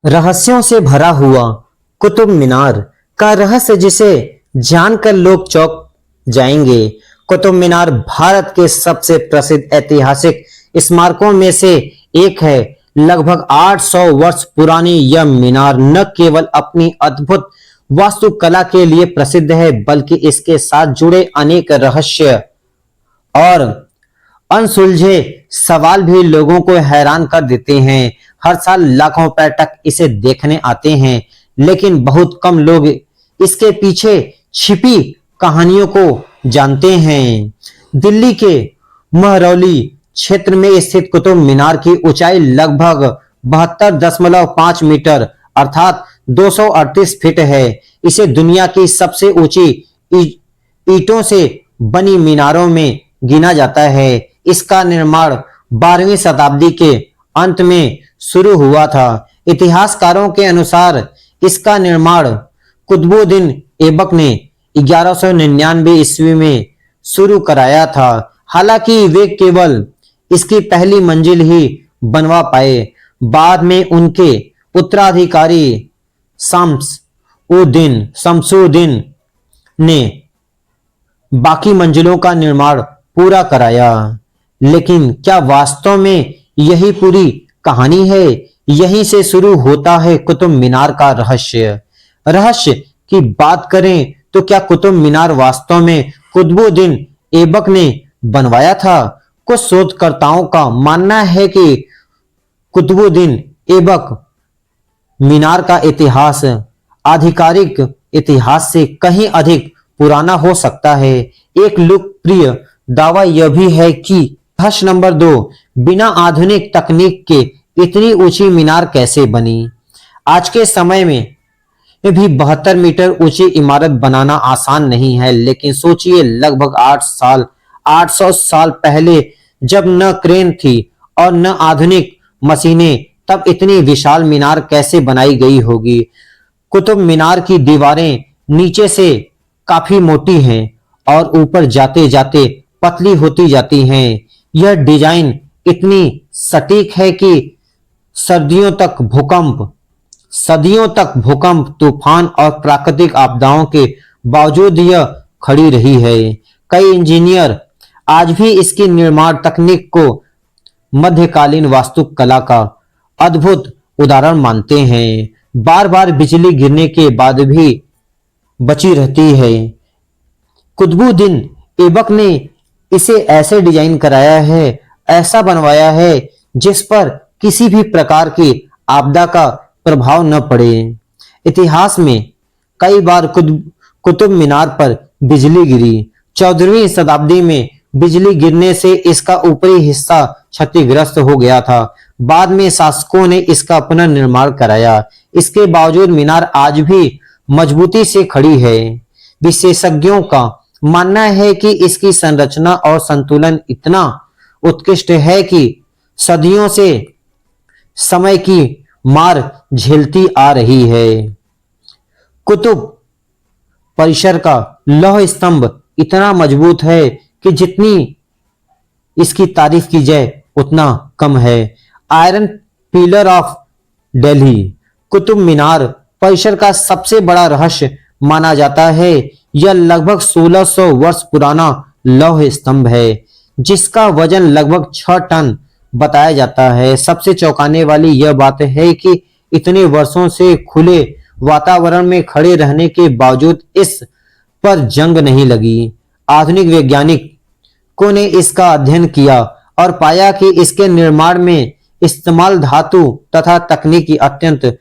रहस्यों से भरा हुआ कुतुब मीनार का रहस्य जिसे जानकर लोग चौंक जाएंगे। कुतुब मीनार भारत के सबसे प्रसिद्ध ऐतिहासिक स्मारकों में से एक है। लगभग 800 वर्ष पुरानी यह मीनार न केवल अपनी अद्भुत वास्तुकला के लिए प्रसिद्ध है, बल्कि इसके साथ जुड़े अनेक रहस्य और अनसुलझे सवाल भी लोगों को हैरान कर देते हैं। हर साल लाखों पर्यटक इसे देखने आते हैं, लेकिन बहुत कम लोग इसके पीछे छिपी कहानियों को जानते हैं। दिल्ली के महरौली क्षेत्र में स्थित कुतुब मीनार की ऊंचाई लगभग 72.5 मीटर अर्थात 238 फीट है। इसे दुनिया की सबसे ऊंची ईंटों से बनी मीनारों में गिना जाता है। इसका निर्माण 12वीं शताब्दी के अंत में शुरू हुआ था। इतिहासकारों के अनुसार इसका निर्माण कुतुबुद्दीन ऐबक ने 1199 ईस्वी में शुरू कराया था। हालांकि वे केवल इसकी पहली मंजिल ही बनवा पाए। बाद में उनके उत्तराधिकारी शमसुद्दीन ने बाकी मंजिलों का निर्माण पूरा कराया। लेकिन क्या वास्तव में यही पूरी कहानी है? यहीं से शुरू होता है कुतुब मीनार का रहस्य की बात करें तो क्या कुतुब मीनार वास्तव में कुतुबुद्दीन ऐबक ने बनवाया था? कुछ शोधकर्ताओं का मानना है कि कुतुबुद्दीन ऐबक मीनार का इतिहास आधिकारिक इतिहास से कहीं अधिक पुराना हो सकता है। एक लोकप्रिय दावा यह भी है कि रहस्य नंबर 2, बिना आधुनिक तकनीक के इतनी ऊंची मीनार कैसे बनी? आज के समय में भी 72 मीटर ऊंची इमारत बनाना आसान नहीं है, लेकिन सोचिए लगभग 800 साल पहले जब न क्रेन थी और न आधुनिक मशीनें, तब इतनी विशाल मीनार कैसे बनाई गई होगी? कुतुब मीनार की दीवारें नीचे से काफी मोटी हैं और ऊपर जाते जाते पतली होती जाती हैं। यह डिजाइन इतनी सटीक है कि सदियों तक भूकंप, तूफान और प्राकृतिक आपदाओं के बावजूद यह खड़ी रही है। कई इंजीनियर आज भी इसकी निर्माण तकनीक को मध्यकालीन वास्तुकला का अद्भुत उदाहरण मानते हैं। बार बार बिजली गिरने के बाद भी बची रहती है। कुतुबुद्दीन ऐबक ने इसे ऐसे डिजाइन कराया है, ऐसा बनवाया है जिस पर किसी भी प्रकार की आपदा का प्रभाव न पड़े। इतिहास में कई बार कुतुब मीनार पर बिजली गिरी। 14वीं शताब्दी में बिजली गिरने से इसका ऊपरी हिस्सा क्षतिग्रस्त हो गया था। बाद में शासकों ने इसका पुनर्निर्माण कराया। इसके बावजूद मीनार आज भी मजबूती से खड़ी है। विशेषज्ञों का मानना है कि इसकी संरचना और संतुलन इतना उत्कृष्ट है कि सदियों से समय की मार झेलती आ रही है। कुतुब परिसर का लौह स्तंभ इतना मजबूत है कि जितनी इसकी तारीफ की जाए उतना कम है। Iron pillar of Delhi Qutub Minar परिसर का सबसे बड़ा रहस्य माना जाता है। यह लगभग 1600 वर्ष पुराना लौह स्तंभ है, जिसका वजन लगभग 6 टन बताया जाता है। सबसे चौंकाने वाली यह बात है कि इतने वर्षों से खुले वातावरण में खड़े रहने के बावजूद इस पर जंग नहीं लगी। आधुनिक वैज्ञानिकों ने इसका अध्ययन किया और पाया कि इसके निर्माण में इस्तेमाल धातु तथा तकनीकी अत्यंत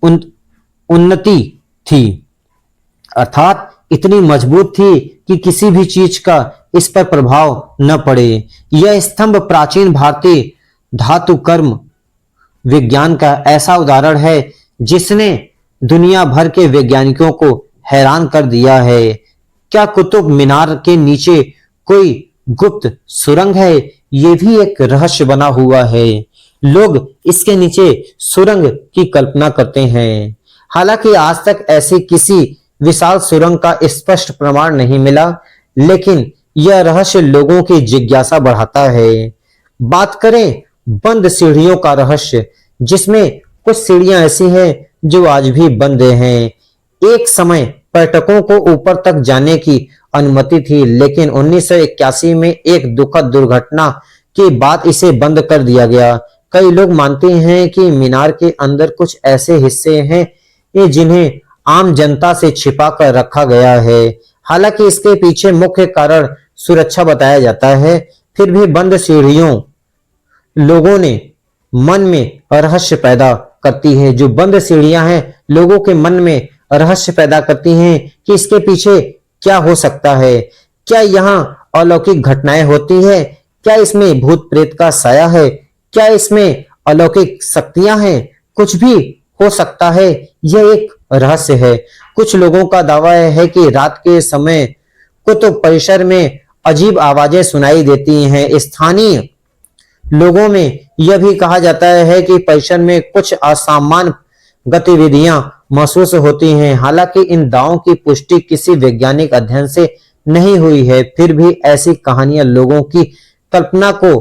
उन्नति थी, अर्थात इतनी मजबूत थी कि किसी भी चीज का इस पर प्रभाव न पड़े। यह स्तंभ प्राचीन भारतीय धातु कर्म विज्ञान का ऐसा उदाहरण है जिसने दुनिया भर के वैज्ञानिकों को हैरान कर दिया है। क्या कुतुब मीनार के नीचे कोई गुप्त सुरंग है? ये भी एक रहस्य बना हुआ है। लोग इसके नीचे सुरंग की कल्पना करते हैं। हालांकि आज तक ऐसी किसी विशाल सुरंग का स्पष्ट प्रमाण नहीं मिला, लेकिन यह रहस्य लोगों की जिज्ञासा बढ़ाता है। बात करें बंद सीढ़ियों का रहस्य, जिसमें कुछ सीढ़ियां ऐसी हैं जो आज भी बंद हैं। एक समय पर्यटकों को ऊपर तक जाने की अनुमति थी, लेकिन 1981 में एक दुखद दुर्घटना के बाद इसे बंद कर दिया गया। कई लोग मानते हैं कि मीनार के अंदर कुछ ऐसे हिस्से हैं जिन्हें आम जनता से छिपा कर रखा गया है। हालांकि इसके पीछे मुख्य कारण सुरक्षा बताया जाता है, फिर भी बंद सीढ़ियों लोगों ने मन में रहस्य पैदा करती है। जो बंद सीढ़ियां हैं लोगों के मन में रहस्य पैदा करती हैं कि इसके पीछे क्या हो सकता है। क्या यहाँ अलौकिक घटनाएं होती है? क्या इसमें भूत प्रेत का साया है? क्या इसमें अलौकिक शक्तियां हैं? कुछ भी हो सकता है, यह एक रहस्य है। कुछ लोगों का दावा है कि रात के समय कुतुब परिसर में अजीब आवाजें सुनाई देती हैं। स्थानीय लोगों में यह भी कहा जाता है कि परिसर में कुछ असामान्य गतिविधियां महसूस होती हैं। हालांकि इन दावों की पुष्टि किसी वैज्ञानिक अध्ययन से नहीं हुई है, फिर भी ऐसी कहानियां लोगों की कल्पना को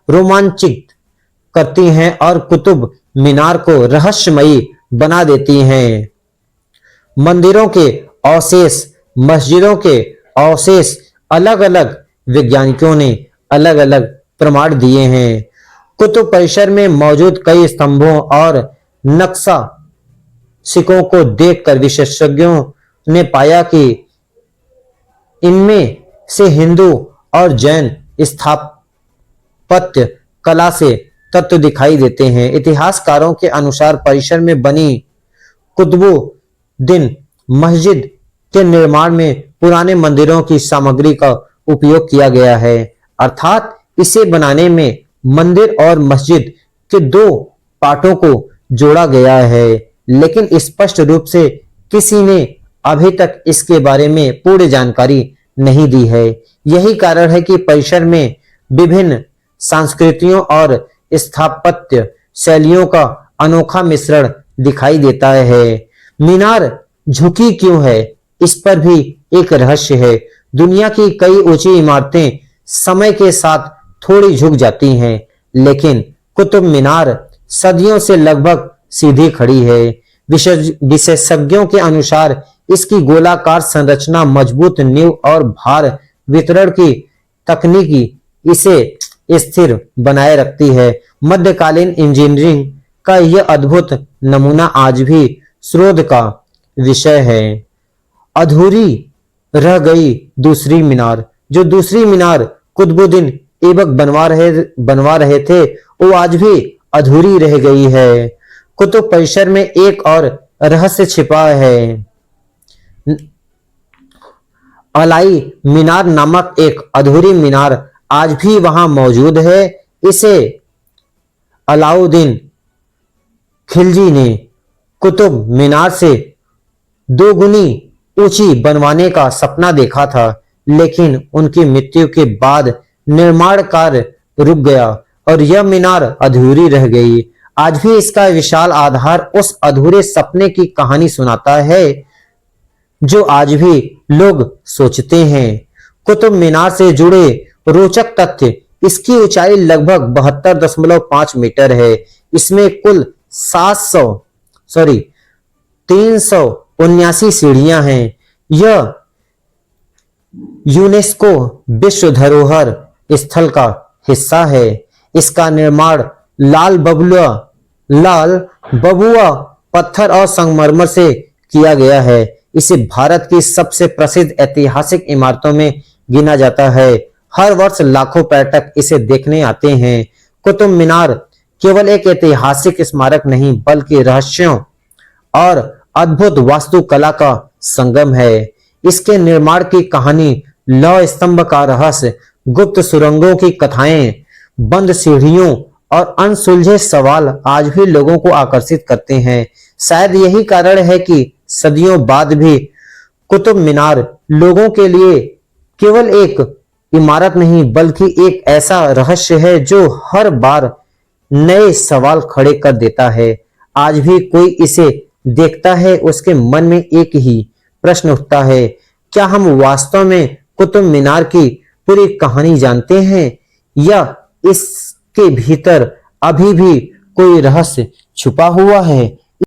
रोमांचित करती हैं और कुतुब मीनार को रहस्यमयी बना देती हैं। मंदिरों के अवशेष, मस्जिदों के अवशेष, अलग-अलग वैज्ञानिकों ने अलग-अलग प्रमाण दिए हैं। कुतुब परिसर में मौजूद कई स्तंभों और नक्शा सिक्कों को देखकर विशेषज्ञों ने पाया कि इनमें से हिंदू और जैन स्थापत्य कला से तत्व दिखाई देते हैं। इतिहासकारों के अनुसार परिसर में बनी कुतुबुद्दीन मस्जिद के निर्माण में पुराने मंदिरों की सामग्री का उपयोग किया गया है, अर्थात इसे बनाने में मंदिर और मस्जिद के दो पार्टों को जोड़ा गया है, लेकिन स्पष्ट रूप से किसी ने अभी तक इसके बारे में पूर्ण जानकारी नहीं दी है। यही कारण है कि परिसर में विभिन्न संस्कृतियों और स्थापत्य शैलियों का अनोखा मिश्रण दिखाई देता है। मीनार झुकी क्यों है, इस पर भी एक रहस्य है। दुनिया की कई ऊंची इमारतें समय के साथ थोड़ी झुक जाती हैं, लेकिन कुतुब मीनार सदियों से लगभग सीधी खड़ी है। विशेषज्ञों के अनुसार इसकी गोलाकार संरचना, मजबूत नींव और भार वितरण की तकनीकी इसे स्थिर बनाए रखती है। मध्यकालीन इंजीनियरिंग का यह अद्भुत नमूना आज भी शोध का विषय है। अधूरी रह गई दूसरी मीनार। जो दूसरी मीनार कुतुबुद्दीन ऐबक बनवा रहे थे, वो आज भी अधूरी रह गई है। कुतुब परिसर में एक और रहस्य छिपा है। अलाई मीनार नामक एक अधूरी मीनार आज भी वहां मौजूद है। इसे अलाउद्दीन खिलजी ने कुतुब मीनार से दोगुनी ऊंची बनवाने का सपना देखा था, लेकिन उनकी मृत्यु के बाद निर्माण कार्य रुक गया और यह मीनार अधूरी रह गई। आज भी इसका विशाल आधार उस अधूरे सपने की कहानी सुनाता है जो आज भी लोग सोचते हैं। कुतुब मीनार से जुड़े रोचक तथ्य: इसकी ऊंचाई लगभग 72.5 मीटर है। इसमें कुल 379 सीढ़ियां हैं। यह यूनेस्को विश्व धरोहर स्थल का हिस्सा है। इसका निर्माण लाल बबुआ पत्थर और संगमरमर से किया गया है। इसे भारत की सबसे प्रसिद्ध ऐतिहासिक इमारतों में गिना जाता है। हर वर्ष लाखों पर्यटक इसे देखने आते हैं। कुतुब मीनार केवल एक ऐतिहासिक स्मारक नहीं, बल्कि रहस्यों और अद्भुत वास्तुकला का संगम है। इसके निर्माण की कहानी, लौह स्तंभ का रहस्य, गुप्त सुरंगों की कथाएं, बंद सीढ़ियों और अनसुलझे सवाल आज भी लोगों को आकर्षित करते हैं। शायद यही कारण है कि सदियों बाद भी कुतुब मीनार लोगों के लिए केवल एक इमारत नहीं, बल्कि एक ऐसा रहस्य है जो हर बार नए सवाल खड़े कर देता है। आज भी कोई इसे देखता है, उसके मन में एक ही प्रश्न उठता है: क्या हम वास्तव में कुतुब मीनार की पूरी कहानी जानते हैं, या इसके भीतर अभी भी कोई रहस्य छुपा हुआ है।